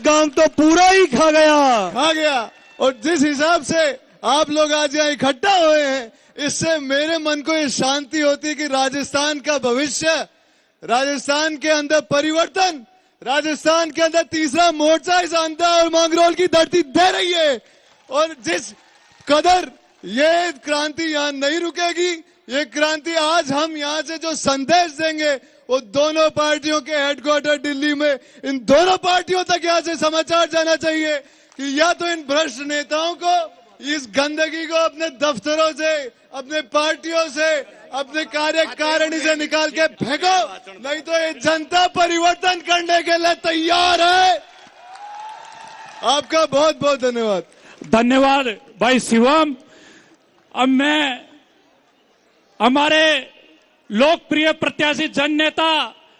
गांव तो पूरा ही खा गया। और जिस हिसाब से आप लोग आज यहाँ इकट्ठा हुए हैं, इससे मेरे मन को ये शांति होती है कि राजस्थान का भविष्य, राजस्थान के अंदर परिवर्तन, राजस्थान के अंदर तीसरा मोर्चा इस अंधा और मांगरोल की धरती दे रही है। और जिस कदर ये क्रांति यहाँ नहीं रुकेगी, ये क्रांति आज हम यहाँ से जो संदेश देंगे वो दोनों पार्टियों के हेडक्वार्टर दिल्ली में, इन दोनों पार्टियों तक यहाँ से समाचार जाना चाहिए कि या तो इन भ्रष्ट नेताओं को, इस गंदगी को अपने दफ्तरों से, अपने पार्टियों से, अपने कार्यकारिणी से निकाल के फेंको, नहीं तो ये जनता परिवर्तन करने के लिए तैयार है। आपका बहुत बहुत धन्यवाद। धन्यवाद भाई शिवम। अब मैं हमारे लोकप्रिय प्रत्याशी जन नेता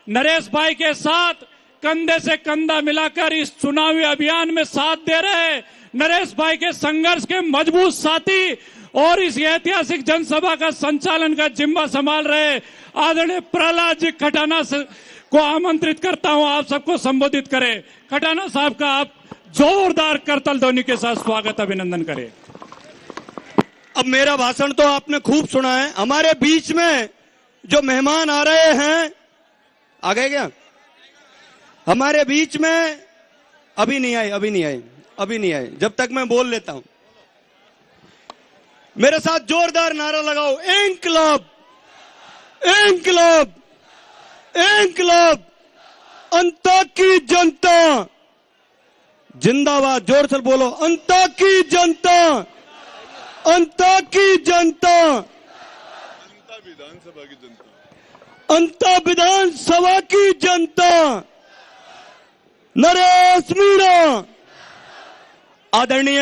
नरेश भाई के साथ कंधे से कंधा मिलाकर इस चुनावी अभियान में साथ दे रहे नरेश भाई के संघर्ष के मजबूत साथी और इस ऐतिहासिक जनसभा का संचालन का जिम्मा संभाल रहे आदरणीय प्रहलाद जी खटाना को आमंत्रित करता हूं, आप सबको संबोधित करें। खटाना साहब का आप जोरदार करतल ध्वनि के साथ स्वागत अभिनंदन करें। अब मेरा भाषण तो आपने खूब सुना है। हमारे बीच में जो मेहमान आ रहे हैं, आ गए क्या? हमारे बीच में अभी नहीं आए, जब तक मैं बोल लेता हूं। मेरे साथ जोरदार नारा लगाओ, इंकलाब, इंकलाब, इंकलाब, अंता की जनता जिंदाबाद। जोर से बोलो, अंता की जनता, अंता की जनता, अंता विधानसभा की जनता, अंता विधानसभा की जनता, नरेश मीणा। आदरणीय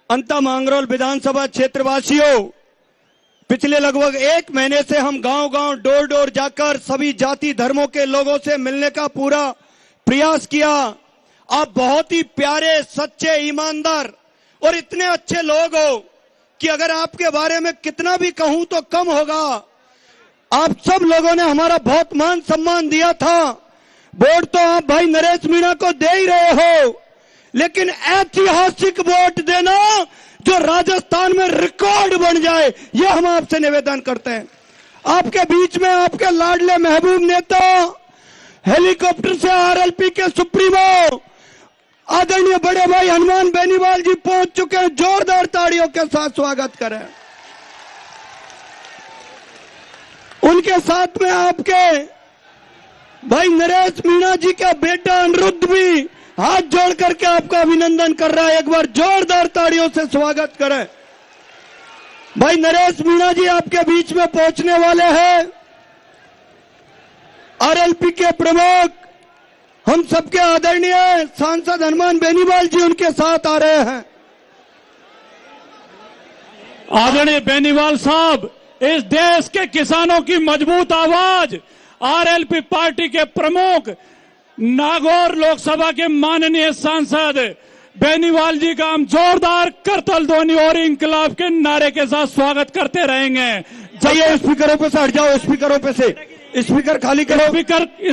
अंता मांगरोल विधानसभा क्षेत्रवासियों, पिछले लगभग 1 महीने से हम गांव-गांव, डोर-डोर जाकर सभी जाति धर्मों के लोगों से मिलने का पूरा प्रयास किया। आप बहुत ही प्यारे, सच्चे, ईमानदार और इतने अच्छे लोग हो कि अगर आपके बारे में कितना भी कहूं तो कम होगा। आप सब लोगों ने हमारा बहुत मान सम्मान दिया था। वोट तो आप भाई नरेश मीणा को दे ही रहे हो, लेकिन ऐतिहासिक वोट देना जो राजस्थान में रिकॉर्ड बन जाए, ये हम आपसे निवेदन करते हैं। आपके बीच में आपके लाडले महबूब नेता, हेलीकॉप्टर से आरएलपी के सुप्रीमो आदरणीय बड़े भाई हनुमान बेनीवाल जी पहुंच चुके हैं। जोरदार ताड़ियों के साथ स्वागत करें। उनके साथ में आपके भाई नरेश मीणा जी का बेटा अनिरुद्ध भी हाथ जोड़ करके आपका अभिनंदन कर रहा है। एक बार जोरदार ताड़ियों से स्वागत करें। भाई नरेश मीणा जी आपके बीच में पहुंचने वाले हैं। आरएलपी के प्रमुख, हम सबके आदरणीय सांसद हनुमान बेनीवाल जी उनके साथ आ रहे हैं। आदरणीय बेनीवाल साहब, इस देश के किसानों की मजबूत आवाज, आरएलपी पार्टी के प्रमुख, नागौर लोकसभा के माननीय सांसद बेनीवाल जी का हम जोरदार करतल ध्वनि और इंकलाब के नारे के साथ स्वागत करते रहेंगे। चाहिए स्पीकरों पे से हट जाओ, स्पीकरों पे से स्पीकर खाली करो।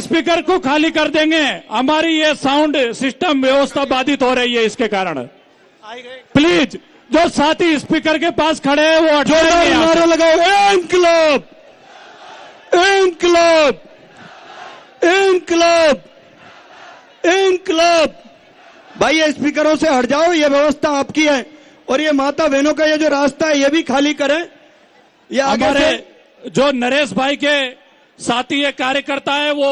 स्पीकर को खाली कर देंगे। हमारी ये साउंड सिस्टम व्यवस्था बाधित हो रही है, इसके कारण प्लीज जो साथी स्पीकर के पास खड़े हैं वो हट जाएंगे। नारा लगाओ, इंकलाब, इंकलाब, इंकलाब, इंकलाब। भाई ये स्पीकरों से हट जाओ, ये व्यवस्था आपकी है। और ये माता बहनों का ये जो रास्ता है ये भी खाली करें। ये हमारे जो नरेश भाई के साथी ये कार्यकर्ता है वो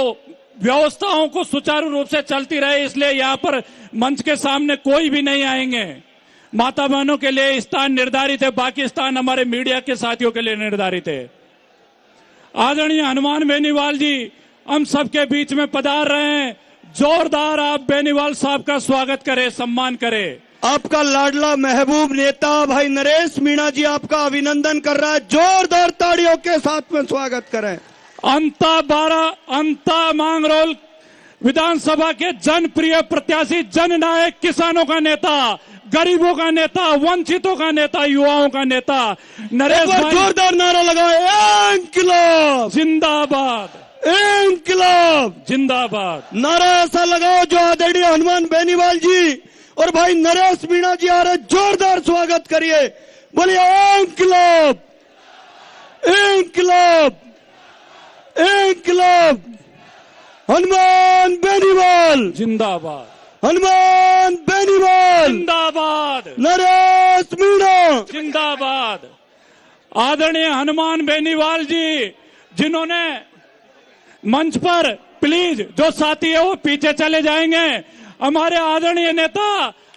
व्यवस्थाओं को सुचारू रूप से चलती रहे, इसलिए यहाँ पर मंच के सामने कोई भी नहीं आएंगे। माता बहनों के लिए स्थान निर्धारित है, बाकी स्थान हमारे मीडिया के साथियों के लिए निर्धारित है। आदरणीय हनुमान बेनीवाल जी हम सबके बीच में पधार रहे हैं। जोरदार आप बेनीवाल साहब का स्वागत करें, सम्मान करें। आपका लाडला महबूब नेता भाई नरेश मीणा जी आपका अभिनंदन कर रहा है। जोरदार ताड़ियों के साथ में स्वागत करें। अंता मांगरोल विधानसभा के जनप्रिय प्रत्याशी, जननायक, किसानों का नेता, गरीबों का नेता, वंचितों का नेता, युवाओं का नेता नरेश भाई, जोरदार नारा लगाए, इंकलाब जिंदाबाद, इंकलाब जिंदाबाद। नारा ऐसा लगाओ जो आदरणीय हनुमान बेनीवाल जी और भाई नरेश मीणा जी आ रहे, जोरदार स्वागत करिए। बोलिए इंकलाब इंकलाब इंकलाब। हनुमान बेनीवाल जिंदाबाद। हनुमान बेनीवाल जिंदाबाद। नरेश मीणा जिंदाबाद। आदरणीय हनुमान बेनीवाल जी, जिन्होंने मंच पर, प्लीज जो साथी है वो पीछे चले जाएंगे। हमारे आदरणीय नेता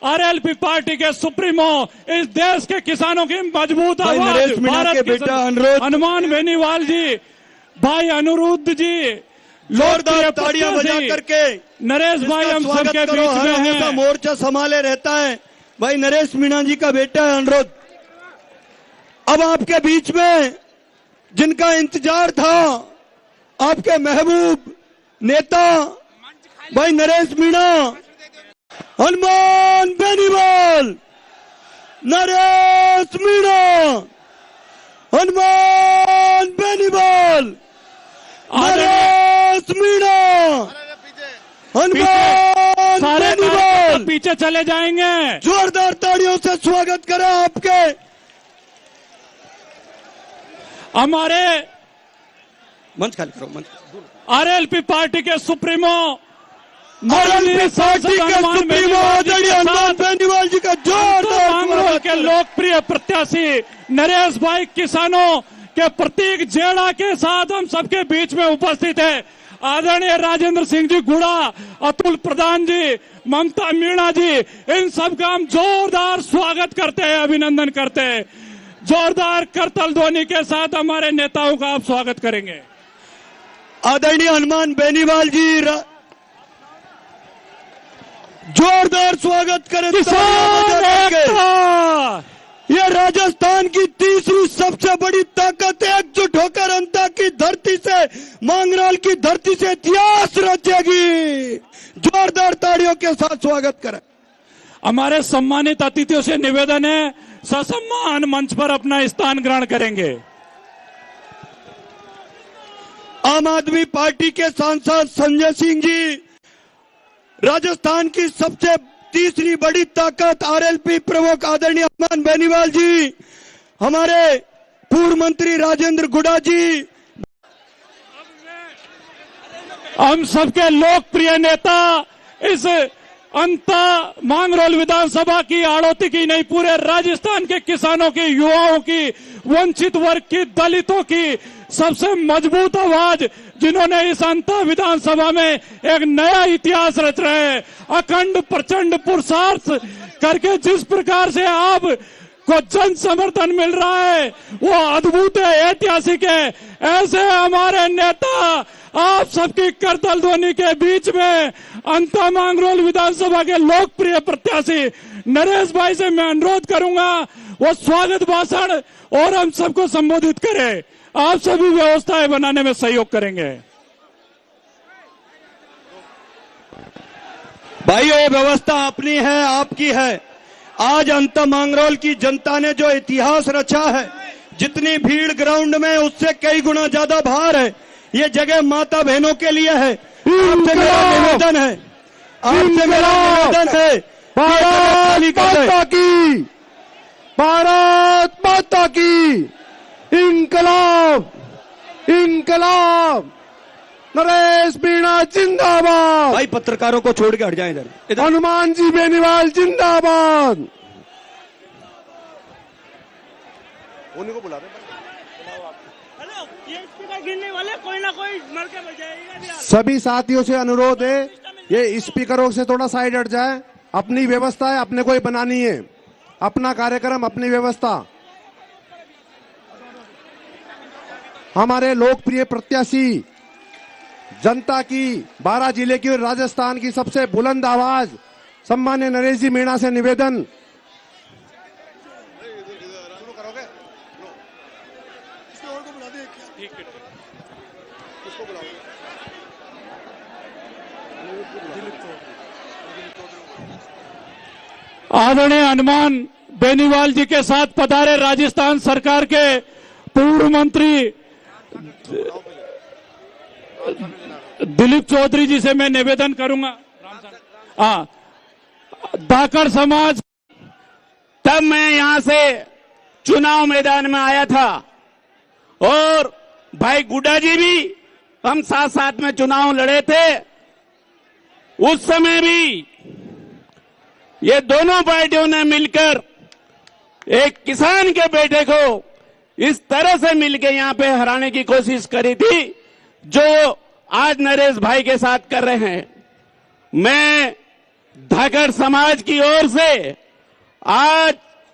आरएलपी पार्टी के सुप्रीमो, इस देश के किसानों की मजबूत भाई आवाज, नरेश मीणा भारत के की बेटा अनुरोध, हनुमान बेनीवाल जी, भाई अनिरुद्ध जी, जोरदार ताड़ियां बजा करके नरेश भाई हम सबके बीच में हमेशा हैं। मोर्चा संभाले रहता है। भाई नरेश मीणा जी का बेटा है अनुरोध। अब आपके बीच में जिनका इंतजार था, आपके महबूब नेता भाई नरेश मीणा, हनुमान बेनीवाल, नरेश मीणा, हनुमान बेनीवाल, नरेश मीणा, हनुमान सारे बेनीवाल। पीछे चले जाएंगे। जोरदार ताड़ियों से स्वागत करें आपके। हमारे मंच खाली करो, मंच। आरएलपी पार्टी के सुप्रीमो, आरएलपी पार्टी के सुप्रीमो आदरणीय हनुमान बेनीवाल जी का जोरदार मांगरोल स्वागत के करें। लोकप्रिय प्रत्याशी नरेश भाई, किसानों के प्रतीक जेड़ा के साथ हम सबके बीच में उपस्थित है। आदरणीय राजेंद्र सिंह जी गुड़ा, अतुल प्रधान जी, ममता मीणा जी, इन सबका हम जोरदार स्वागत करते हैं, अभिनंदन करते हैं। जोरदार करतल ध्वनि के साथ हमारे नेताओं का आप स्वागत करेंगे। आदरणीय हनुमान बेनीवाल जी, जोरदार स्वागत करें। किसान एकता। ये राजस्थान की तीसरी सबसे बड़ी ताकत एकजुट होकर अंता की धरती से, मांगरोल की धरती से इतिहास रचेगी। जोरदार ताड़ियों के साथ स्वागत करें। हमारे सम्मानित अतिथियों से निवेदन है, ससम्मान मंच पर अपना स्थान ग्रहण करेंगे। आम आदमी पार्टी के सांसद संजय सिंह जी, राजस्थान की सबसे तीसरी बड़ी ताकत आरएलपी प्रमुख आदरणीय हनुमान बेनीवाल जी, हमारे पूर्व मंत्री राजेंद्र गुड़ा जी, हम सबके लोकप्रिय नेता, इस अंता मांगरोल विधानसभा की, आड़ोती की नहीं, पूरे राजस्थान के किसानों की, युवाओं की, वंचित वर्ग की, दलितों की सबसे मजबूत आवाज, जिन्होंने इस अंता विधानसभा में एक नया इतिहास रच रहे हैं। अखंड प्रचंड पुरुषार्थ करके जिस प्रकार से आप को जन समर्थन मिल रहा है वो अद्भुत है, ऐतिहासिक है। ऐसे हमारे नेता आप सबकी करतल ध्वनि के बीच में अंता मांगरोल विधानसभा के लोकप्रिय प्रत्याशी नरेश भाई से मैं अनुरोध करूंगा वो स्वागत भाषण और हम सबको संबोधित करें। आप सभी व्यवस्थाएं बनाने में सहयोग करेंगे। भाई ये व्यवस्था अपनी है, आपकी है। आज अंत मांगरोल की जनता ने जो इतिहास रचा है, जितनी भीड़ ग्राउंड में उससे कई गुना ज्यादा भार है। ये जगह माता बहनों के लिए है। आपसे मेरा निवेदन है, आपसे मेरा निवेदन है, भारत माता की, भारत माता की, इंकलाब इंकलाब, नरेश मीणा जिंदाबाद। भाई पत्रकारों को छोड़ के हट जाएं इधर। हनुमान जी बेनीवाल जिंदाबाद। उन्हीं को बुला रहे हेलो, ये स्पीकर गिरने वाले, कोई ना कोई मर के बजाएगा। सभी साथियों से अनुरोध है, ये स्पीकरों से थोड़ा साइड हट जाए। अपनी व्यवस्था है, अपने को ही बनानी है, अपना कार्यक्रम, अपनी व्यवस्था। हमारे लोकप्रिय प्रत्याशी, जनता की, 12 जिले की और राजस्थान की सबसे बुलंद आवाज, सम्मान्य नरेश जी मीणा से निवेदन। आदरणीय हनुमान बेनीवाल जी के साथ पधारे राजस्थान सरकार के पूर्व मंत्री दिलीप चौधरी जी से मैं निवेदन करूंगा। हाँ, धाकड़ समाज, तब मैं यहां से चुनाव मैदान में आया था और भाई गुड्डा जी भी हम साथ साथ में चुनाव लड़े थे। उस समय भी ये दोनों पार्टियों ने मिलकर एक किसान के बेटे को इस तरह से मिलकर यहां पे हराने की कोशिश करी थी जो आज नरेश भाई के साथ कर रहे हैं। मैं धाकड़ समाज की ओर से आज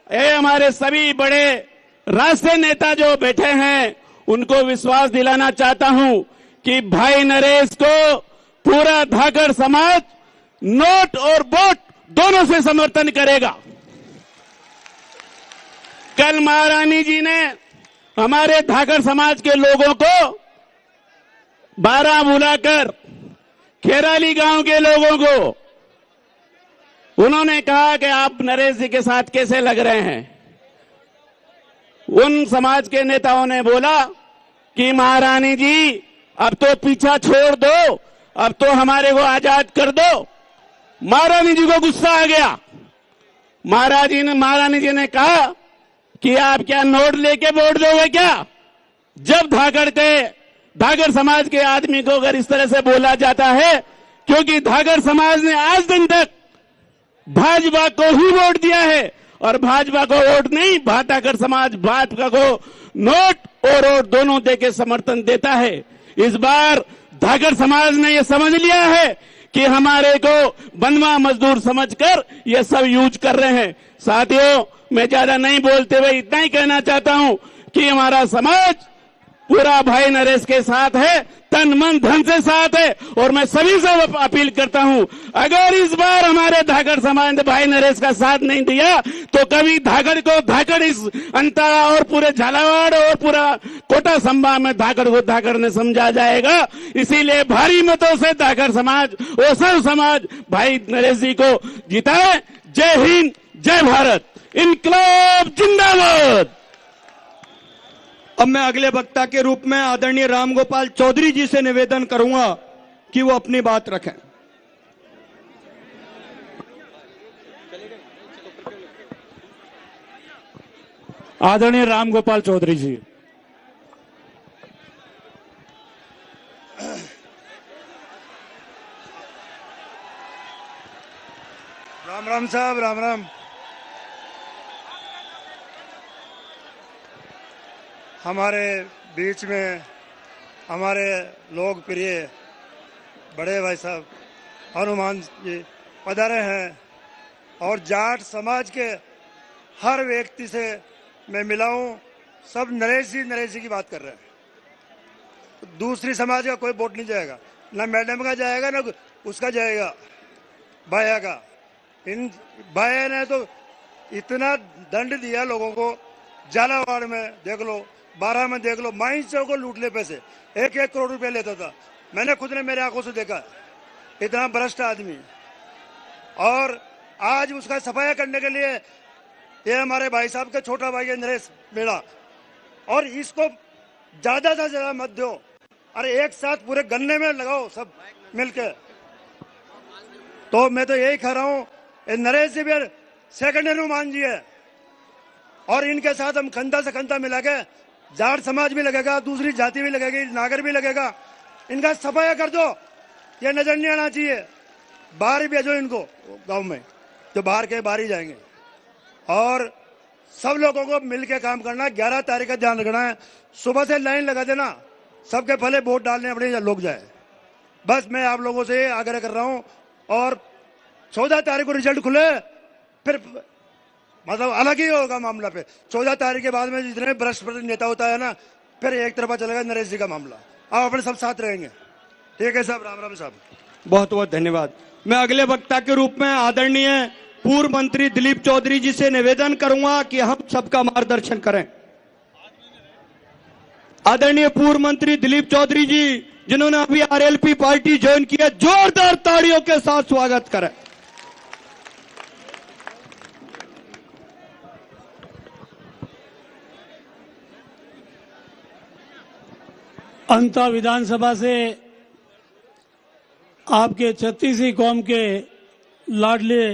ये हमारे सभी बड़े राष्ट्रीय नेता जो बैठे हैं उनको विश्वास दिलाना चाहता हूं कि भाई नरेश को पूरा धाकड़ समाज नोट और वोट दोनों से समर्थन करेगा। कल महारानी जी ने हमारे धाकड़ समाज के लोगों को बारह बुलाकर खेराली गांव के लोगों को उन्होंने कहा कि आप नरेश जी के साथ कैसे लग रहे हैं। उन समाज के नेताओं ने बोला कि महारानी जी अब तो पीछा छोड़ दो, अब तो हमारे को आजाद कर दो। महारानी जी को गुस्सा आ गया। महारानी जी ने कहा कि आप क्या नोट लेके वोट दोगे क्या? जब धाकड़ समाज के आदमी को अगर इस तरह से बोला जाता है, क्योंकि धाकड़ समाज ने आज दिन तक भाजपा को ही वोट दिया है और भाजपा को वोट नहीं, धाकड़ समाज भाजपा को नोट और वोट दोनों देके समर्थन देता है। इस बार धाकड़ समाज ने यह समझ लिया है कि हमारे को बंधुआ मजदूर समझकर ये सब यूज कर रहे हैं। साथियों, मैं ज्यादा नहीं बोलते हुए इतना ही कहना चाहता हूं कि हमारा समाज पूरा भाई नरेश के साथ है, तन मन धन से साथ है। और मैं सभी से अपील करता हूं, अगर इस बार हमारे धाकड़ समाज ने भाई नरेश का साथ नहीं दिया तो कभी धाकड़ इस अंतरा और पूरे झालावाड़ और पूरा कोटा संभाग में धाकड़ ने समझा जाएगा। इसीलिए भारी मतों से धाकड़ समाज और सब समाज भाई नरेश जी को जिताए। जय हिंद, जय भारत, इनकलाब जिंदाबाद। अब मैं अगले वक्ता के रूप में आदरणीय रामगोपाल चौधरी जी से निवेदन करूंगा कि वो अपनी बात रखें। आदरणीय रामगोपाल चौधरी जी। राम राम साहब, राम राम। हमारे बीच में हमारे लोकप्रिय बड़े भाई साहब हनुमान जी पधारे हैं और जाट समाज के हर व्यक्ति से मैं मिला हूं, सब नरेश जी की बात कर रहे हैं। दूसरी समाज का कोई वोट नहीं जाएगा, ना मैडम का जाएगा ना उसका जाएगा, भाया का। इन भाया ने तो इतना दंड दिया लोगों को, झालावाड़ में देख लो, 12 में देख लो, माइंस चौक को लूट ले पैसे, 1-1 करोड़ रुपए लेता था। मैंने खुद ने मेरे आंखों से देखा, इतना भ्रष्ट आदमी। और आज उसका सफाया करने के लिए ये हमारे भाई साहब के छोटा भाई है नरेश मेड़ा, और इसको ज्यादा से ज्यादा मत दो। अरे एक साथ पूरे गन्ने में लगाओ सब मिलके। तो मैं तो यही कह रहा हूँ, नरेश जी भी सेकंड हनुमान जी है और इनके साथ हम कंधा से कंधा मिला के, जाट समाज भी लगेगा, दूसरी जाति भी लगेगी, नागर भी लगेगा, इनका सफाया कर दो। ये नजर नहीं आना चाहिए। बाहर भेजो इनको गांव में, जो बाहर के बाहर ही जाएंगे। और सब लोगों को मिलके काम करना। 11 तारीख का ध्यान रखना है, सुबह से लाइन लगा देना, सबके पहले वोट डालने अपने लोग जाए। बस मैं आप लोगों से आग्रह कर रहा हूं। और 14 तारीख को रिजल्ट खुले, फिर मतलब अलग ही होगा मामला। पे 14 तारीख के बाद में जितने भ्रष्ट नेता होता है ना, फिर एक तरफा चलेगा नरेश जी का मामला। आप अपने सब साथ रहेंगे। ठीक है साहब, राम राम साहब। बहुत बहुत धन्यवाद। मैं अगले वक्ता के रूप में आदरणीय पूर्व मंत्री दिलीप चौधरी जी से निवेदन करूंगा कि हम सबका मार्गदर्शन करें। आदरणीय पूर्व मंत्री दिलीप चौधरी जी, जिन्होंने अभी आरएलपी पार्टी ज्वाइन की है, जोरदार ताड़ियों के साथ स्वागत करें। अंता विधानसभा से आपके 36वीं कौम के लाडले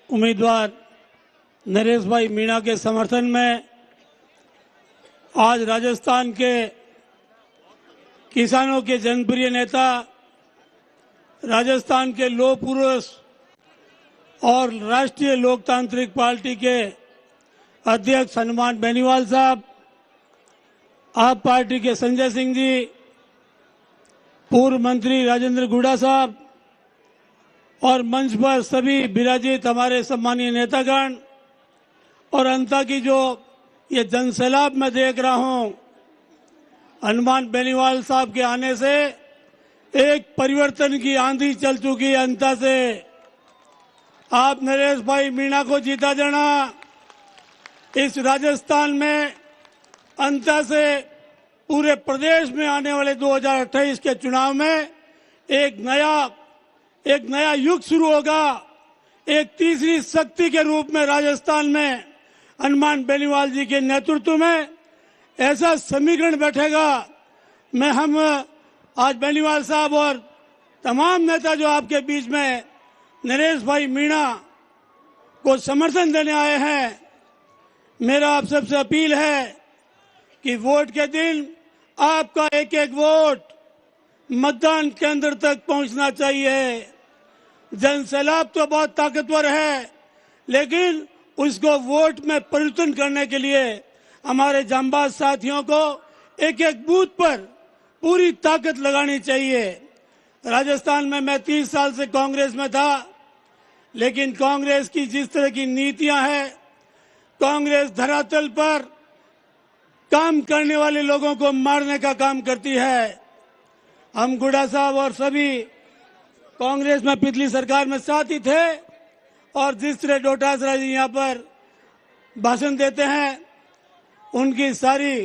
उम्मीदवार नरेश भाई मीणा के समर्थन में आज राजस्थान के किसानों के जनप्रिय नेता, राजस्थान के लौह पुरुष और राष्ट्रीय लोकतांत्रिक पार्टी के अध्यक्ष हनुमान बेनीवाल साहब, आप पार्टी के संजय सिंह जी, पूर्व मंत्री राजेंद्र गुड़ा साहब और मंच पर सभी विराजित हमारे सम्मानीय नेतागण और अंता की जो ये जनसैलाब मैं देख रहा हूं, हनुमान बेनीवाल साहब के आने से एक परिवर्तन की आंधी चल चुकी है। अंता से आप नरेश भाई मीणा को जीता देना। इस राजस्थान में अंता से पूरे प्रदेश में आने वाले 2028 के चुनाव में एक नया युग शुरू होगा। एक तीसरी शक्ति के रूप में राजस्थान में हनुमान बेनीवाल जी के नेतृत्व में ऐसा समीकरण बैठेगा। हम आज बेनीवाल साहब और तमाम नेता जो आपके बीच में नरेश भाई मीणा को समर्थन देने आए हैं, मेरा आप सबसे अपील है कि वोट के दिन आपका एक एक वोट मतदान केंद्र तक पहुंचना चाहिए। जनसैलाब तो बहुत ताकतवर है, लेकिन उसको वोट में परिवर्तन करने के लिए हमारे जांबाज साथियों को एक एक बूथ पर पूरी ताकत लगानी चाहिए। राजस्थान में मैं 30 साल से कांग्रेस में था, लेकिन कांग्रेस की जिस तरह की नीतियां हैं, कांग्रेस धरातल पर काम करने वाले लोगों को मारने का काम करती है। हम गुड़ा साहब और सभी कांग्रेस में पिछली सरकार में साथ ही थे और जिस तरह डोटासरा जी यहाँ पर भाषण देते हैं, उनकी सारी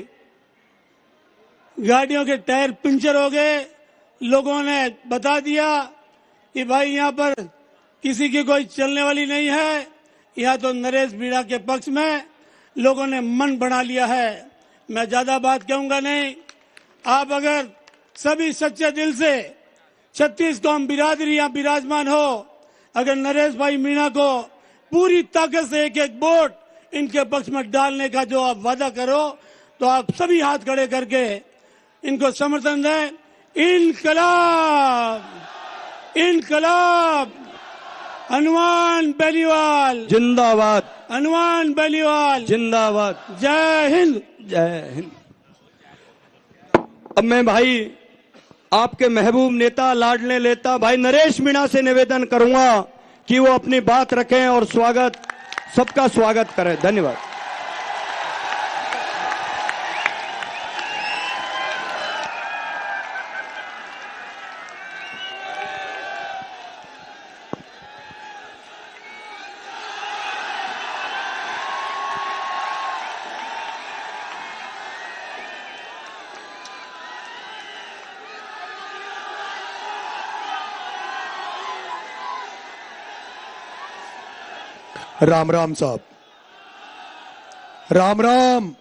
गाड़ियों के टायर पंचर हो गए। लोगों ने बता दिया कि भाई यहाँ पर किसी की कोई चलने वाली नहीं है। यहाँ तो नरेश मीणा के पक्ष में लोगों ने मन बना लिया है। मैं ज्यादा बात कहूंगा नहीं। आप अगर सभी सच्चे दिल से 36 कौम बिरादरी यहाँ विराजमान हो, अगर नरेश भाई मीणा को पूरी ताकत से एक एक वोट इनके पक्ष में डालने का जो आप वादा करो, तो आप सभी हाथ खड़े करके इनको समर्थन दें। इनकलाब, इनकलाब, हनुमान बेनीवाल जिंदाबाद, हनुमान बेनीवाल जिंदाबाद। जय हिंद, जय हिंद। अब मैं भाई आपके महबूब नेता, लाडले नेता भाई नरेश मीणा से निवेदन करूंगा कि वो अपनी बात रखें और सबका स्वागत करें। धन्यवाद। राम राम साहब, Ram Ram.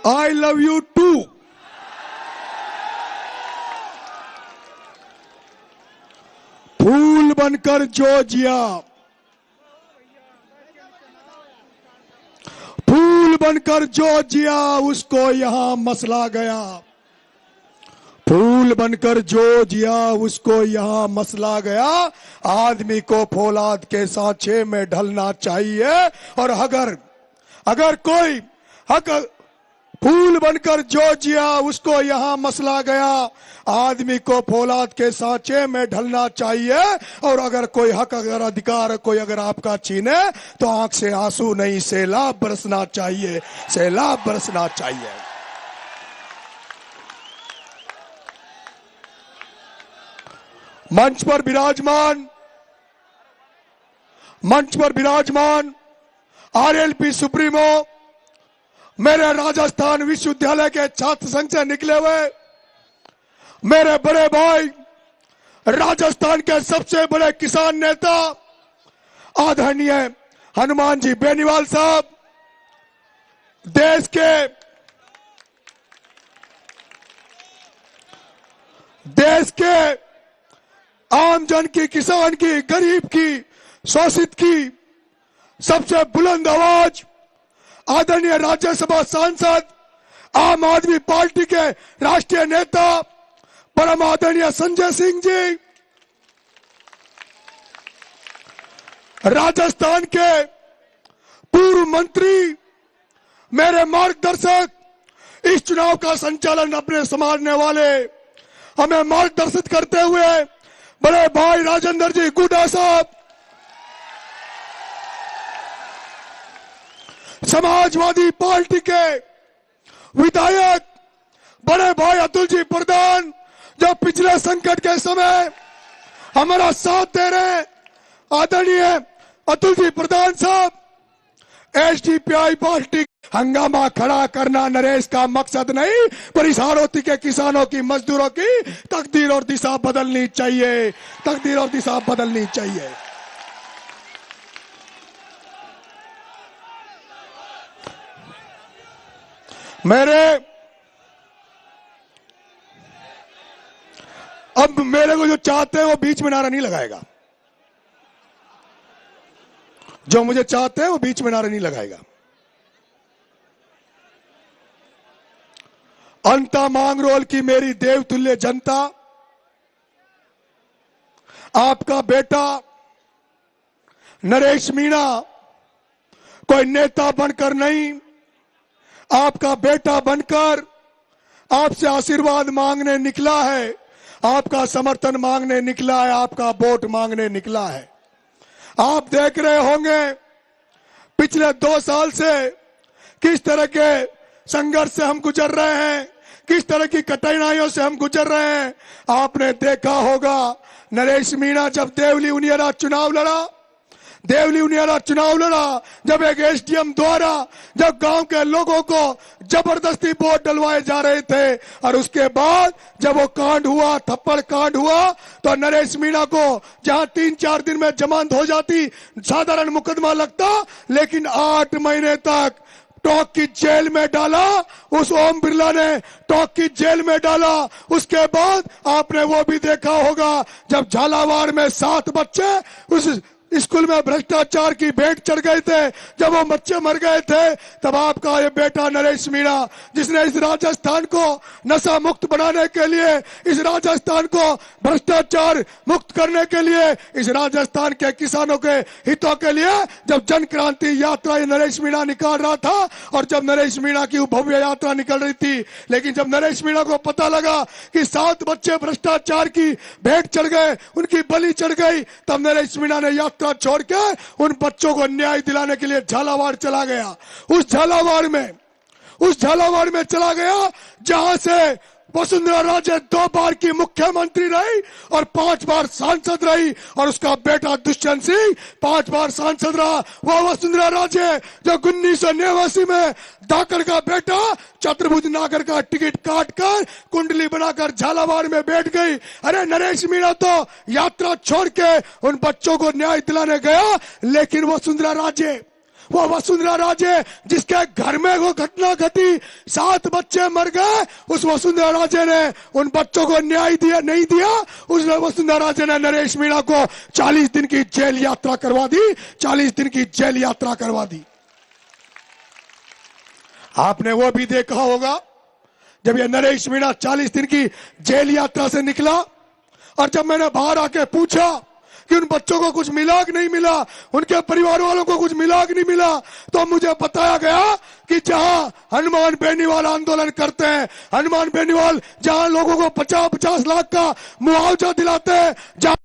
I love you too. फूल बनकर जो जिया, फूल बनकर जो जिया उसको यहां मसला गया। फूल बनकर जो जिया उसको यहाँ मसला गया। आदमी को फौलाद के सांचे में ढलना चाहिए। और अगर कोई फूल बनकर जो जिया उसको यहाँ मसला गया, आदमी को फौलाद के सांचे में ढलना चाहिए। और अगर कोई हक, अगर अधिकार कोई अगर आपका छीने, तो आंख से आंसू नहीं सैलाब बरसना चाहिए, सैलाब बरसना चाहिए। मंच पर विराजमान आरएलपी सुप्रीमो, मेरे राजस्थान विश्वविद्यालय के छात्र संघ से निकले हुए मेरे बड़े भाई, राजस्थान के सबसे बड़े किसान नेता आदरणीय हनुमान जी बेनीवाल साहब, देश के आम जन की, किसान की, गरीब की, शोषित की सबसे बुलंद आवाज आदरणीय राज्यसभा सांसद, आम आदमी पार्टी के राष्ट्रीय नेता परम आदरणीय संजय सिंह जी, राजस्थान के पूर्व मंत्री, मेरे मार्गदर्शक, इस चुनाव का संचालन अपने संभालने वाले, हमें मार्गदर्शित करते हुए बड़े भाई राजेंद्र जी गुड्डा साहब, समाजवादी पार्टी के विधायक बड़े भाई अतुल जी प्रधान, जो पिछले संकट के समय हमारा साथ दे रहे, आदरणीय अतुल जी प्रधान साहब, एसडीपीआई पार्टी। हंगामा खड़ा करना नरेश का मकसद नहीं, पर इस हाड़ौती के किसानों की, मजदूरों की तकदीर और दिशा बदलनी चाहिए, तकदीर और दिशा बदलनी चाहिए। अब मेरे को जो चाहते हैं वो बीच में नारा नहीं लगाएगा, जो मुझे चाहते हैं वो बीच में नारा नहीं लगाएगा। अंता मांगरोल की मेरी देवतुल्य जनता, आपका बेटा नरेश मीणा कोई नेता बनकर नहीं, आपका बेटा बनकर आपसे आशीर्वाद मांगने निकला है, आपका समर्थन मांगने निकला है, आपका वोट मांगने निकला है। आप देख रहे होंगे पिछले 2 साल से किस तरह के संघर्ष से हम गुजर रहे हैं, किस तरह की कठिनाइयों से हम गुजर रहे हैं। आपने देखा होगा नरेश मीणा जब देवली उनियारा चुनाव लड़ा, जब एक एसडीएम द्वारा जब गांव के लोगों को जबरदस्ती वोट डलवाए जा रहे थे, और उसके बाद जब वो कांड हुआ, थप्पड़ कांड हुआ, तो नरेश मीणा को जहां 3-4 दिन में जमानत हो जाती, साधारण मुकदमा लगता, लेकिन 8 महीने तक टोंक की जेल में डाला। उस ओम बिरला ने टोंक की जेल में डाला। उसके बाद आपने वो भी देखा होगा जब झालावाड़ में 7 बच्चे उस स्कूल में भ्रष्टाचार की भेंट चढ़ गए थे, जब वो बच्चे मर गए थे, तब आपका ये बेटा नरेश मीणा, जिसने इस राजस्थान को नशा मुक्त बनाने के लिए, इस राजस्थान को भ्रष्टाचार मुक्त करने के लिए, इस राजस्थान के किसानों के हितों के लिए जब जन क्रांति यात्रा ये नरेश मीणा निकाल रहा था, और जब नरेश मीणा की भव्य यात्रा निकल रही थी, लेकिन जब नरेश मीणा को पता लगा कि 7 बच्चे भ्रष्टाचार की भेंट चढ़ गए, उनकी बलि चढ़ गई, तब नरेश मीणा ने यात्रा छोड़ के उन बच्चों को न्याय दिलाने के लिए झालावाड़ चला गया। उस झालावाड़ में चला गया जहां से वसुंधरा राजे 2 बार की मुख्यमंत्री रही और 5 बार सांसद रही, और उसका बेटा दुष्यंत सिंह 5 बार सांसद रहा। वह वसुंधरा राजे जो 1989 में धाकड़ का बेटा चतुर्भुज नागर का टिकट काटकर कुंडली बनाकर झालावाड़ में बैठ गई। अरे नरेश मीणा तो यात्रा छोड़ के उन बच्चों को न्याय दिलाने गया, लेकिन वो वसुंधरा राजे जिसके घर में वो घटना घटी, 7 बच्चे मर गए, उस वसुंधरा राजे ने उन बच्चों को न्याय नहीं दिया। उस वसुंधरा राजे ने नरेश मीणा को 40 दिन की जेल यात्रा करवा दी, 40 दिन की जेल यात्रा करवा दी। आपने वो भी देखा होगा जब ये नरेश मीणा 40 दिन की जेल यात्रा से निकला, और जब मैंने बाहर आके पूछा कि उन बच्चों को कुछ मिला कि नहीं मिला, उनके परिवार वालों को कुछ मिला कि नहीं मिला, तो मुझे बताया गया कि जहां हनुमान बेनीवाल आंदोलन करते हैं, हनुमान बेनीवाल जहां लोगों को 50-50 लाख का मुआवजा दिलाते हैं, जहां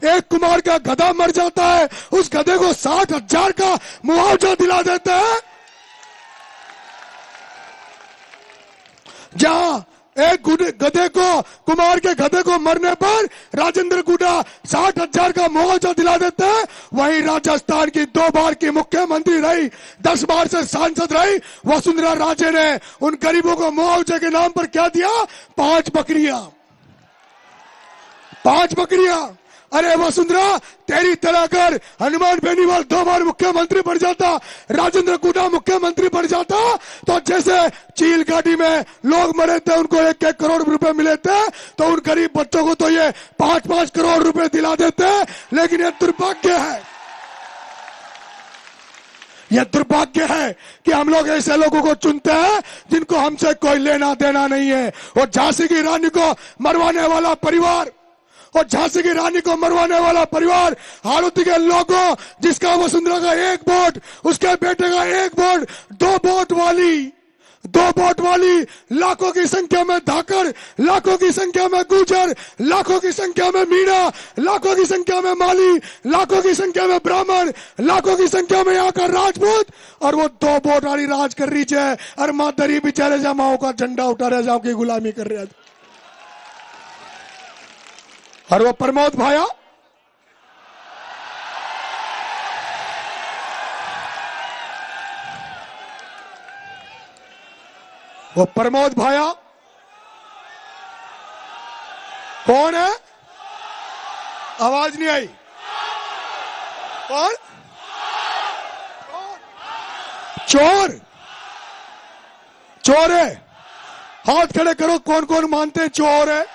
एक कुमार का गधा मर जाता है, उस गधे को 60,000 का मुआवजा दिला देते हैं, जहां एक गधे को, कुमार के गधे को मरने पर राजेंद्र गुड्डा 60,000 का मुआवजा दिला देते हैं, वहीं राजस्थान की 2 बार की मुख्यमंत्री रही, 10 बार से सांसद रही वसुंधरा राजे ने उन गरीबों को मुआवजे के नाम पर क्या दिया? 5 बकरियां। अरे वसुंधरा, तेरी तरह अगर हनुमान बेनीवाल 2 बार मुख्यमंत्री बन जाता, राजेंद्र गुडा मुख्यमंत्री बन जाता, तो जैसे चील गाड़ी में लोग मरे थे, उनको 1-1 करोड़ रुपए मिले थे, तो उन गरीब बच्चों को तो ये 5-5 करोड़ रुपए दिला देते। लेकिन ये दुर्भाग्य है, यह दुर्भाग्य है कि हम लोग ऐसे लोगों को चुनते हैं जिनको हमसे कोई लेना देना नहीं है। और झांसी की रानी को मरवाने वाला परिवार, और झांसी की रानी को मरवाने वाला परिवार, हाड़ौती के लोगों जिसका वसुंधरा का 1 वोट, उसके बेटे का 1 वोट, 2 वोट वाली लाखों की संख्या में धाकड़, लाखों की संख्या में गुर्जर, लाखों की संख्या में मीणा, लाखों की संख्या में माली, लाखों की संख्या में ब्राह्मण, लाखों की संख्या में यहाँ का राजपूत, और वो 2 वोट वाली राज कर रही है। और मादरी बेचारे जमाओं का झंडा उठा रहे, जाओ की गुलामी कर रहे। और वो प्रमोद भाया, वो प्रमोद भाया कौन है? आवाज नहीं आई। कौन? चोर, चोर है। हाथ खड़े करो, कौन कौन मानते हैं चोर है?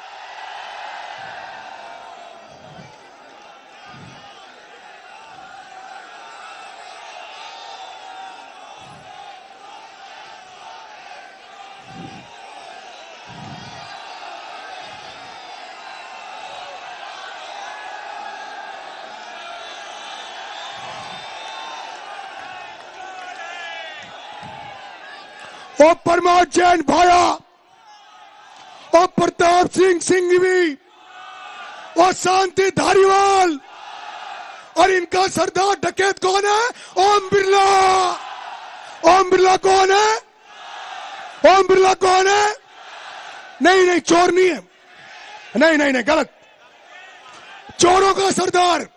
और परमार जैन भाया, और प्रताप सिंह सिंघवी, और शांति धारीवाल, और इनका सरदार डकैत कौन है? ओम बिरला। ओम बिरला कौन है? ओम बिरला कौन है? नहीं नहीं, चोर नहीं है। नहीं नहीं नहीं, गलत। चोरों का सरदार,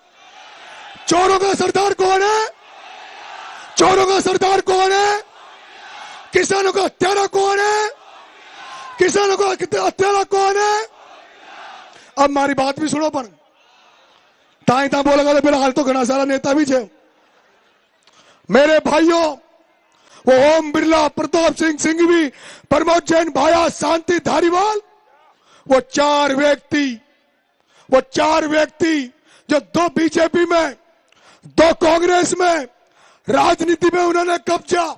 चोरों का सरदार कौन है? चोरों का सरदार कौन है? किसानों का हत्यारा कौन है? किसानों का हत्यारा कौन है? अब हमारी बात भी सुनो, पर ताई ता बोलेगा तो फिलहाल तो घना सारा नेता भी छे। मेरे भाइयों, वो ओम बिरला, प्रताप सिंह सिंघवी, प्रमोद जैन भाया, शांति धारीवाल, वो चार व्यक्ति जो 2 बीजेपी में, 2 कांग्रेस में, राजनीति में उन्होंने कब्जा,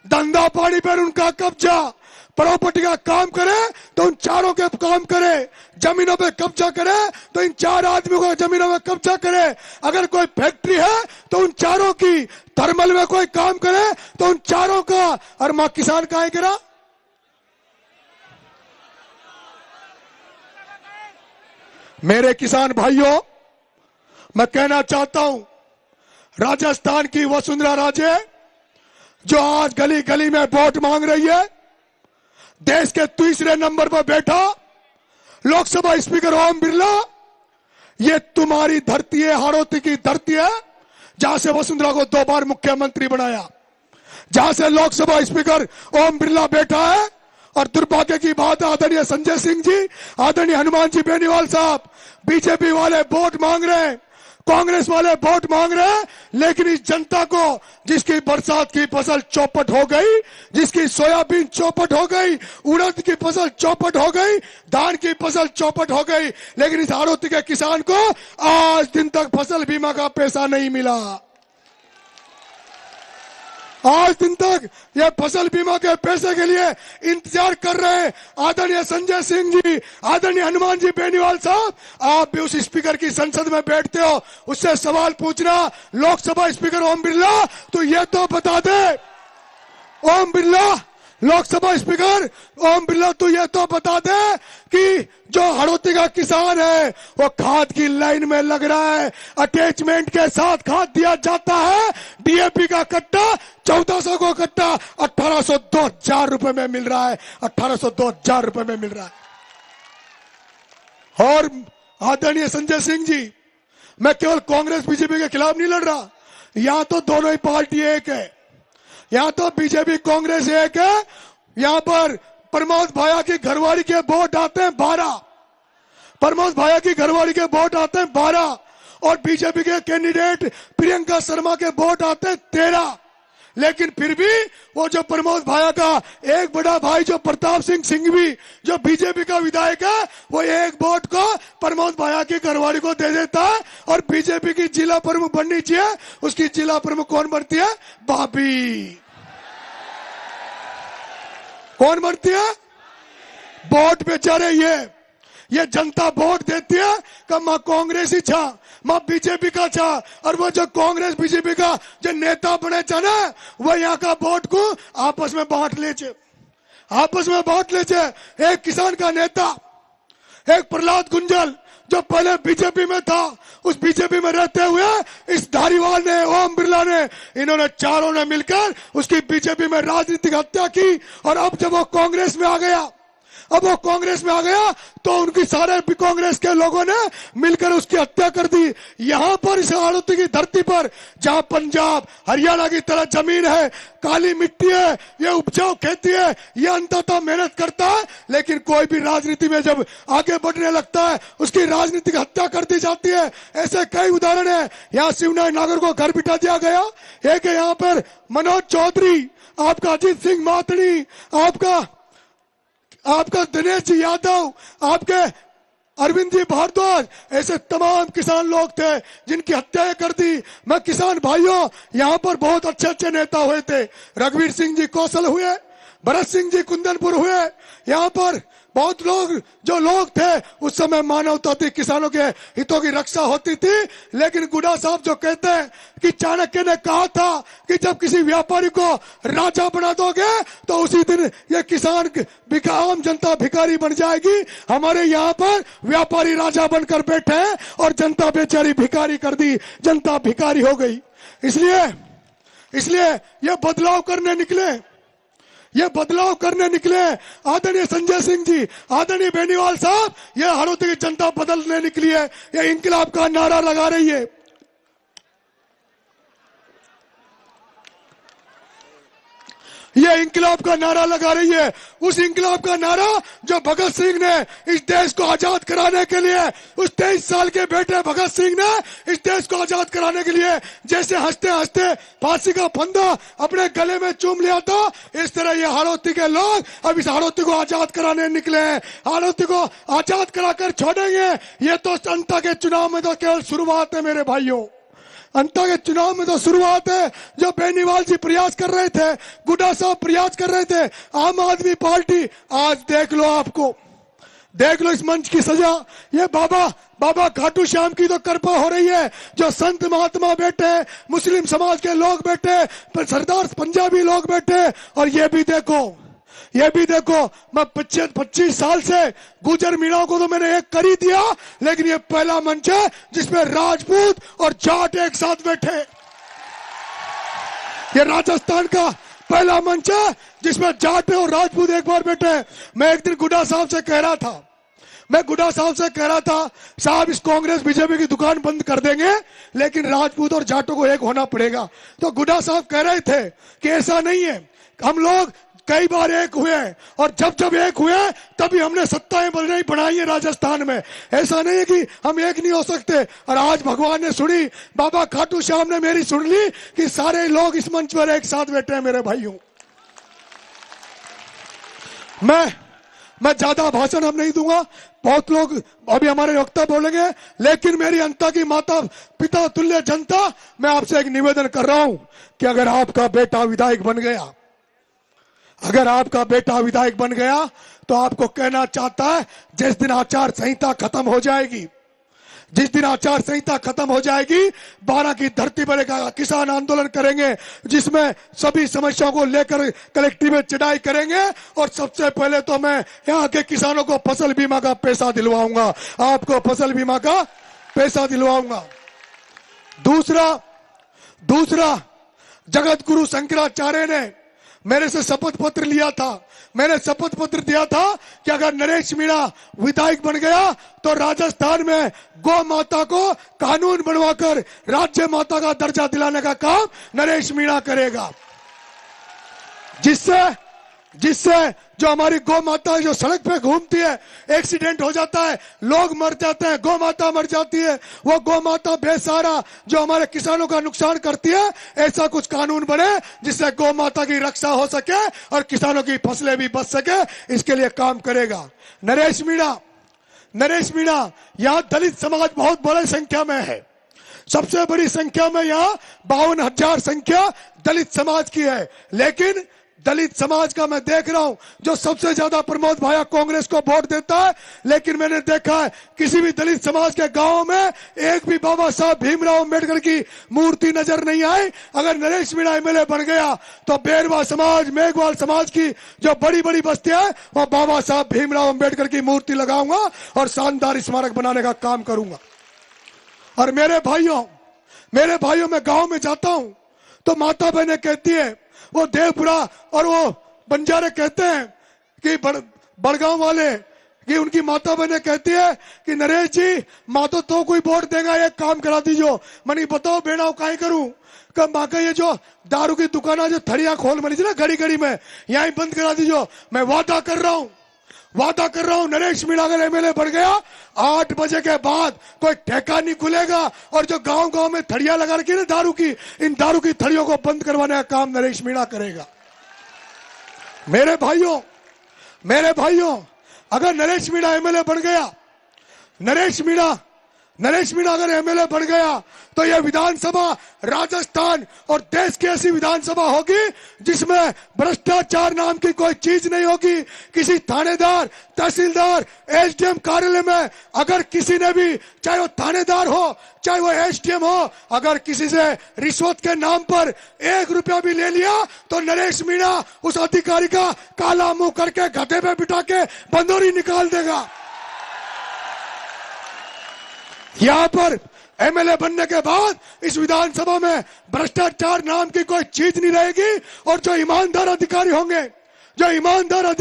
धंधा पानी पर उनका कब्जा, प्रॉपर्टी का काम करे तो उन चारों के काम करे, जमीनों पे कब्जा करे तो इन 4 आदमियों को जमीनों में कब्जा करे। अगर कोई फैक्ट्री है तो उन चारों की, थर्मल में कोई काम करे तो उन चारों का। और मां किसान काहे करा? मेरे किसान भाइयों, मैं कहना चाहता हूं, राजस्थान की वसुंधरा राजे जो आज गली गली में वोट मांग रही है, देश के 3रे नंबर पर बैठा लोकसभा स्पीकर ओम बिरला, ये तुम्हारी धरती है, हाड़ौती की धरती है, जहां से वसुंधरा को 2 बार मुख्यमंत्री बनाया, जहां से लोकसभा स्पीकर ओम बिरला बैठा है। और दुर्भाग्य की बात, आदरणीय संजय सिंह जी, आदरणीय हनुमान जी बेनीवाल साहब, बीजेपी वाले वोट मांग रहे हैं, कांग्रेस वाले वोट मांग रहे हैं, लेकिन इस जनता को, जिसकी बरसात की फसल चौपट हो गई, जिसकी सोयाबीन चौपट हो गई, उड़द की फसल चौपट हो गई, धान की फसल चौपट हो गई, लेकिन इस हाड़ौती के किसान को आज दिन तक फसल बीमा का पैसा नहीं मिला। आज दिन तक ये फसल बीमा के पैसे के लिए इंतजार कर रहे हैं। आदरणीय संजय सिंह जी, आदरणीय हनुमान जी बेनीवाल साहब, आप भी उस स्पीकर की संसद में बैठते हो, उससे सवाल पूछना, लोकसभा स्पीकर ओम बिरला, तो ये तो बता दे, ओम बिरला, लोकसभा स्पीकर ओम बिरला, तो ये तो बता दे कि जो हाड़ौती का किसान है वो खाद की लाइन में लग रहा है, अटैचमेंट के साथ खाद दिया जाता है, डीएपी का कट्टा 1400 को कट्टा 1800 2000 रुपए में मिल रहा है, 1800 2000 रुपए में मिल रहा है। और आदरणीय संजय सिंह जी, मैं केवल कांग्रेस बीजेपी के खिलाफ नहीं लड़ रहा, यहां तो दोनों ही पार्टी एक है, यहां तो बीजेपी कांग्रेस एक है। यहां पर प्रमोद भाया की घरवाली के वोट आते हैं प्रमोद भाया की घरवाली के वोट आते हैं 12 और बीजेपी के कैंडिडेट प्रियंका शर्मा के वोट आते हैं 13। लेकिन फिर भी वो जो प्रमोद भाया का एक बड़ा भाई जो प्रताप सिंह सिंघवी जो बीजेपी का विधायक है, वो एक वोट को प्रमोद भाया की घरवाली को दे देता है और बीजेपी की जिला प्रमुख बननी चाहिए, उसकी जिला प्रमुख कौन बनती है? भाभी। कौन बनती है? वोट बेचारे ये जनता वोट देती है कि मां कांग्रेस ही छा, मां बीजेपी का छा, और वो जो कांग्रेस बीजेपी का जो नेता बने छा ना, वो यहाँ का वोट को आपस में बांट ले छे, आपस में बांट ले छे। एक किसान का नेता, एक प्रहलाद गुंजल जो पहले बीजेपी में था, उस बीजेपी में रहते हुए इस धारीवाल ने, ओम बिरला ने, इन्होंने चारों ने मिलकर उसकी बीजेपी में राजनीतिक हत्या की। और अब जब वो कांग्रेस में आ गया, तो उनकी सारे कांग्रेस के लोगों ने मिलकर उसकी हत्या कर दी। यहां पर इस हाड़ौती की धरती पर, जहां पंजाब हरियाणा की तरह जमीन है, काली मिट्टी है, ये उपजाऊ खेती है, ये अंततः मेहनत करता है, लेकिन कोई भी राजनीति में जब आगे बढ़ने लगता है उसकी राजनीतिक हत्या कर दी जाती है। ऐसे कई उदाहरण है। यहाँ शिवनारायण नागर को घर बिठा दिया गया, एक है यहाँ पर मनोज चौधरी, आपका अजीत सिंह मातड़ी, आपका दिनेश जी यादव, आपके अरविंद जी भारद्वाज, ऐसे तमाम किसान लोग थे जिनकी हत्याएं कर दी। मैं किसान भाइयों, यहाँ पर बहुत अच्छे अच्छे नेता हुए थे। रघुवीर सिंह जी कौशल हुए, भरत सिंह जी कुंदनपुर हुए, यहाँ पर बहुत लोग थे। उस समय मानवता थी, किसानों के हितों की रक्षा होती थी। लेकिन गुडा साहब जो कहते हैं कि चाणक्य ने कहा था कि जब किसी व्यापारी को राजा बना दोगे तो उसी दिन ये किसान आम जनता भिखारी बन जाएगी। हमारे यहाँ पर व्यापारी राजा बनकर बैठे हैं और जनता बेचारी भिखारी कर दी, जनता भिखारी हो गई। इसलिए ये बदलाव करने निकले आदरणीय संजय सिंह जी, आदरणीय बेनीवाल साहब, ये हाड़ौती की जनता बदलने निकली है, ये इंकलाब का नारा लगा रही है। ये इंकलाब का नारा लगा रही है, उस इंकलाब का नारा जो भगत सिंह ने इस देश को आजाद कराने के लिए, उस 23 साल के बेटे भगत सिंह ने इस देश को आजाद कराने के लिए जैसे हंसते हंसते फांसी का फंदा अपने गले में चूम लिया था, इस तरह ये हाड़ौती के लोग अब इस हाड़ौती को आजाद कराने निकले हैं। हाड़ौती को आजाद कराकर छोड़ेंगे, ये तो जनता के चुनाव में तो केवल शुरुआत है मेरे भाइयों, अंता के चुनाव में तो शुरुआत है। जो बेनीवाल जी प्रयास कर रहे थे, गुड्डा साहब प्रयास कर रहे थे, आम आदमी पार्टी, आज देख लो इस मंच की सजा। ये बाबा खाटू श्याम की तो कृपा हो रही है, जो संत महात्मा बैठे, मुस्लिम समाज के लोग बैठे, सरदार पंजाबी लोग बैठे। और ये भी देखो मैं 25 साल से गुजर मीणा को तो मैंने एक कर ही दिया, लेकिन ये पहला मंच है जिसमें राजपूत और जाट एक साथ बैठे। ये राजस्थान का पहला मंच है जिसमें जाट और राजपूत एक बार बैठे। मैं एक दिन गुड्डा साहब से कह रहा था, साहब इस कांग्रेस बीजेपी की दुकान बंद कर देंगे, लेकिन राजपूत और जाटों को एक होना पड़ेगा। तो गुड्डा साहब कह रहे थे कि ऐसा नहीं है, हम लोग कई बार एक हुए और जब एक हुए तभी हमने सत्ताएं बनाई है राजस्थान में। ऐसा नहीं है कि हम एक नहीं हो सकते। और आज भगवान ने सुनी, बाबा खाटू श्याम ने मेरी सुन ली कि सारे लोग इस मंच पर एक साथ बैठे हैं। मेरे भाइयों, मैं ज्यादा भाषण अब नहीं दूंगा, बहुत लोग अभी हमारे वक्ता बोलेंगे, लेकिन मेरी अंता की माता पिता तुल्य जनता, मैं आपसे एक निवेदन कर रहा हूं कि अगर आपका बेटा विधायक बन गया तो आपको कहना चाहता है, जिस दिन आचार संहिता खत्म हो जाएगी, 12 की धरती पर एक किसान आंदोलन करेंगे, जिसमें सभी समस्याओं को लेकर कलेक्टिव में चढ़ाई करेंगे। और सबसे पहले तो मैं यहाँ के किसानों को फसल बीमा का पैसा दिलवाऊंगा, आपको फसल बीमा का पैसा दिलवाऊंगा। दूसरा जगत गुरु शंकराचार्य ने मेरे से शपथ पत्र लिया था, मैंने शपथ पत्र दिया था कि अगर नरेश मीणा विधायक बन गया तो राजस्थान में गौ माता को कानून बनवाकर राज्य माता का दर्जा दिलाने का काम नरेश मीणा करेगा, जिससे जो हमारी गौ माता जो सड़क पे घूमती है, एक्सीडेंट हो जाता है, लोग मर जाते हैं, गौ माता मर जाती है, वो गौ माता बेसहारा जो हमारे किसानों का नुकसान करती है, ऐसा कुछ कानून बने जिससे गौ माता की रक्षा हो सके और किसानों की फसलें भी बच सके, इसके लिए काम करेगा। नरेश मीणा, यहाँ दलित समाज बहुत बड़ी संख्या में है, सबसे बड़ी संख्या में यहाँ 52,000 संख्या दलित समाज की है। लेकिन दलित समाज का मैं देख रहा हूं जो सबसे ज्यादा प्रमोद भाया कांग्रेस को वोट देता है, लेकिन मैंने देखा है किसी भी दलित समाज के गांव में एक भी बाबा साहब भीमराव अंबेडकर की मूर्ति नजर नहीं आई। अगर नरेश मीणा एमएलए बन गया तो बेरवा समाज, मेघवाल समाज की जो बड़ी बड़ी बस्तियां है वह बाबा साहब भीमराव अंबेडकर की मूर्ति लगाऊंगा और शानदार स्मारक बनाने का काम करूंगा। और मेरे भाइयों मैं गांव में जाता हूं तो माता बहनें कहती है, वो देवपुरा और वो बंजारे कहते हैं कि बड़गांव वाले कि उनकी माता बहनें कहती है कि नरेश जी माँ तो कोई वोट देगा, एक काम करा दीजिए। मैंने बताओ बेड़ा काहे करूं, कब माँ का ये जो दारू की दुकाना जो थड़िया खोल मरी थी ना घड़ी घड़ी में, यहीं बंद करा दीजिए। मैं वादा कर रहा हूं नरेश मीणा अगर एमएलए बढ़ गया 8 बजे के बाद कोई ठेका नहीं खुलेगा और जो गांव में थड़िया लगा रखी है ना दारू की, इन दारू की थड़ियों को बंद करवाने का काम नरेश मीणा करेगा। मेरे भाइयों अगर नरेश मीणा एमएलए बढ़ गया, नरेश मीणा अगर एमएलए बढ़ गया तो यह विधानसभा राजस्थान और देश की ऐसी विधानसभा होगी जिसमें भ्रष्टाचार नाम की कोई चीज नहीं होगी। किसी थानेदार, तहसीलदार, एसडीएम कार्यालय में अगर किसी ने भी, चाहे वो थानेदार हो चाहे वो एसडीएम हो, अगर किसी से रिश्वत के नाम पर 1 रुपया भी ले लिया तो नरेश मीणा उस अधिकारी का काला मुंह करके गधे पे बिठा के बंदोरी निकाल देगा। यहां पर एमएलए बनने के बाद इस विधानसभा में भ्रष्टाचार नाम की कोई चीज नहीं रहेगी और जो ईमानदार अधिकारी होंगे, जो ईमानदार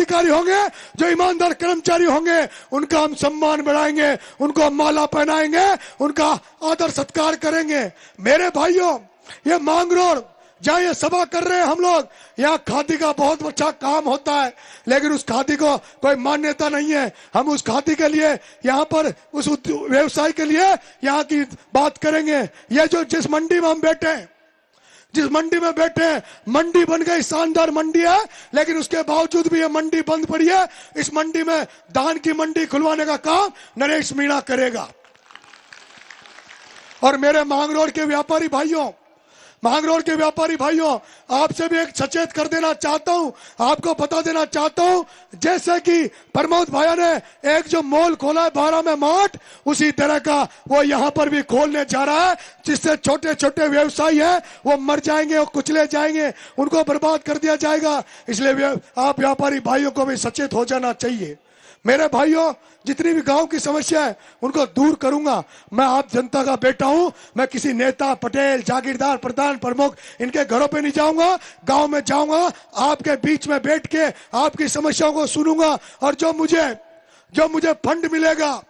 कर्मचारी होंगे, उनका हम सम्मान बढ़ाएंगे, उनको माला पहनाएंगे, उनका आदर सत्कार करेंगे। मेरे भाइयों ये मांगरोल जहां ये सभा कर रहे हैं हम लोग, यहाँ खादी का बहुत अच्छा काम होता है, लेकिन उस खादी को कोई मान्यता नहीं है। हम उस खादी के लिए यहाँ पर उस व्यवसाय के लिए यहाँ की बात करेंगे। ये जो जिस मंडी में हम बैठे हैं, मंडी बन गई, शानदार मंडी है, लेकिन उसके बावजूद भी ये मंडी बंद पड़ी है। इस मंडी में धान की मंडी खुलवाने का काम नरेश मीणा करेगा। और मेरे मांगरोल के व्यापारी भाइयों आपसे भी एक सचेत कर देना चाहता हूं, आपको बता देना चाहता हूं, जैसे कि प्रमोद भाया ने एक जो मॉल खोला है 12 में मार्ट, उसी तरह का वो यहां पर भी खोलने जा रहा है, जिससे छोटे छोटे व्यवसायी हैं वो मर जाएंगे, वो कुचले जाएंगे, उनको बर्बाद कर दिया जाएगा। इसलिए आप व्यापारी भाइयों को भी सचेत हो जाना चाहिए। मेरे भाइयों जितनी भी गांव की समस्या है उनको दूर करूंगा। मैं आप जनता का बेटा हूं, मैं किसी नेता, पटेल, जागीरदार, प्रधान, प्रमुख इनके घरों पे नहीं जाऊंगा, गांव में जाऊंगा, आपके बीच में बैठ के आपकी समस्याओं को सुनूंगा और जो मुझे फंड मिलेगा,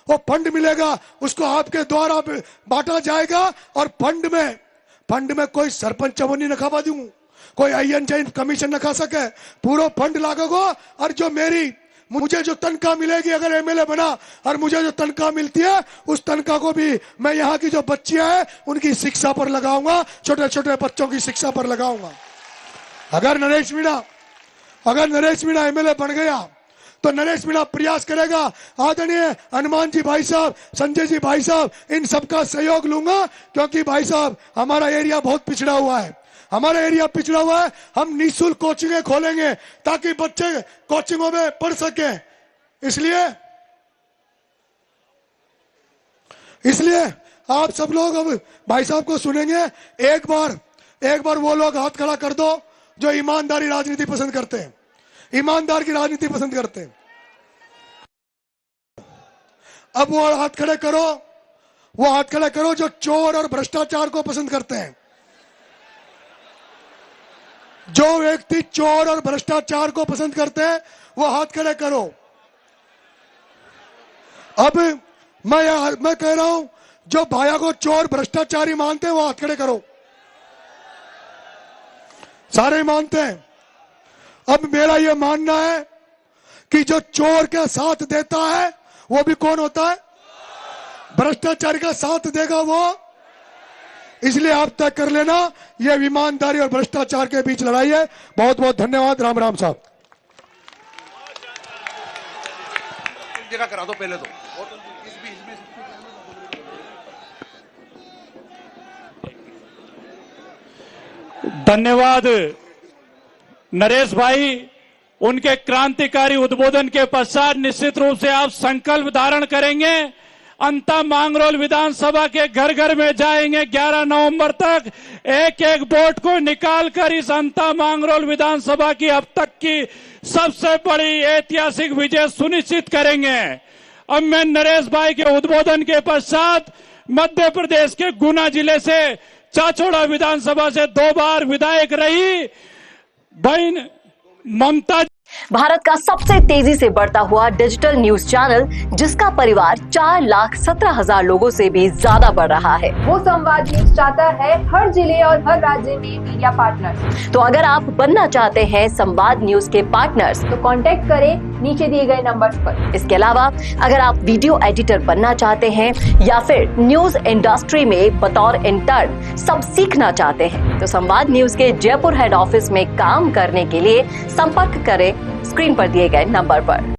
वो फंड मिलेगा उसको आपके द्वारा बांटा जाएगा। और फंड में कोई सरपंच चवन्नी न खा दूं, कोई आईएन कमीशन न खा सके, पूरा फंड लागेगा। और जो मुझे जो तनख्वाह मिलेगी अगर एमएलए बना, और मुझे जो तनख्वाह मिलती है उस तनख्वाह को भी मैं यहाँ की जो बच्चियां हैं उनकी शिक्षा पर लगाऊंगा, छोटे छोटे बच्चों की शिक्षा पर लगाऊंगा। अगर नरेश मीणा एमएलए बन गया तो नरेश मीणा प्रयास करेगा, आदरणीय हनुमान जी भाई साहब, संजय जी भाई साहब, इन सबका सहयोग लूंगा, क्योंकि भाई साहब हमारा एरिया बहुत पिछड़ा हुआ है, हम निःशुल्क कोचिंगें खोलेंगे ताकि बच्चे कोचिंगों में पढ़ सके। इसलिए आप सब लोग अब भाई साहब को सुनेंगे। एक बार वो लोग हाथ खड़ा कर दो जो ईमानदारी राजनीति पसंद करते हैं, ईमानदार की राजनीति पसंद करते हैं। अब वो हाथ खड़े करो जो चोर और भ्रष्टाचार को पसंद करते हैं। जो व्यक्ति चोर और भ्रष्टाचार को पसंद करते हैं वो हाथ खड़े करो। अब मैं कह रहा हूं जो भाया को चोर भ्रष्टाचारी मानते हैं वो हाथ खड़े करो। सारे मानते हैं। अब मेरा ये मानना है कि जो चोर का साथ देता है वो भी कौन होता है? भ्रष्टाचार का साथ देगा वो। इसलिए आप तय कर लेना, ये ईमानदारी और भ्रष्टाचार के बीच लड़ाई है। बहुत बहुत धन्यवाद। राम राम साहब। जगह करा दो पहले तो। धन्यवाद नरेश भाई। उनके क्रांतिकारी उद्बोधन के पश्चात निश्चित रूप से आप संकल्प धारण करेंगे। अंता मांगरोल विधानसभा के घर घर में जाएंगे 11 नवंबर तक। एक एक वोट को निकालकर इस अंता मांगरोल विधानसभा की अब तक की सबसे बड़ी ऐतिहासिक विजय सुनिश्चित करेंगे। अब मैं नरेश भाई के उद्बोधन के पश्चात मध्य प्रदेश के गुना जिले से चाचौड़ा विधानसभा से 2 बार विधायक रही बहन ममता। भारत का सबसे तेजी से बढ़ता हुआ डिजिटल न्यूज चैनल, जिसका परिवार 4,17,000 लोगों से भी ज्यादा बढ़ रहा है। वो संवाद न्यूज चाहता है हर जिले और हर राज्य में मीडिया पार्टनर्स। तो अगर आप बनना चाहते हैं संवाद न्यूज के पार्टनर्स, तो कांटेक्ट करें नीचे दिए गए नंबर्स पर। इसके अलावा अगर आप वीडियो एडिटर बनना चाहते हैं या फिर न्यूज इंडस्ट्री में बतौर इंटर्न सब सीखना चाहते हैं, तो संवाद न्यूज के जयपुर हेड ऑफिस में काम करने के लिए संपर्क करें स्क्रीन पर दिए गए नंबर पर।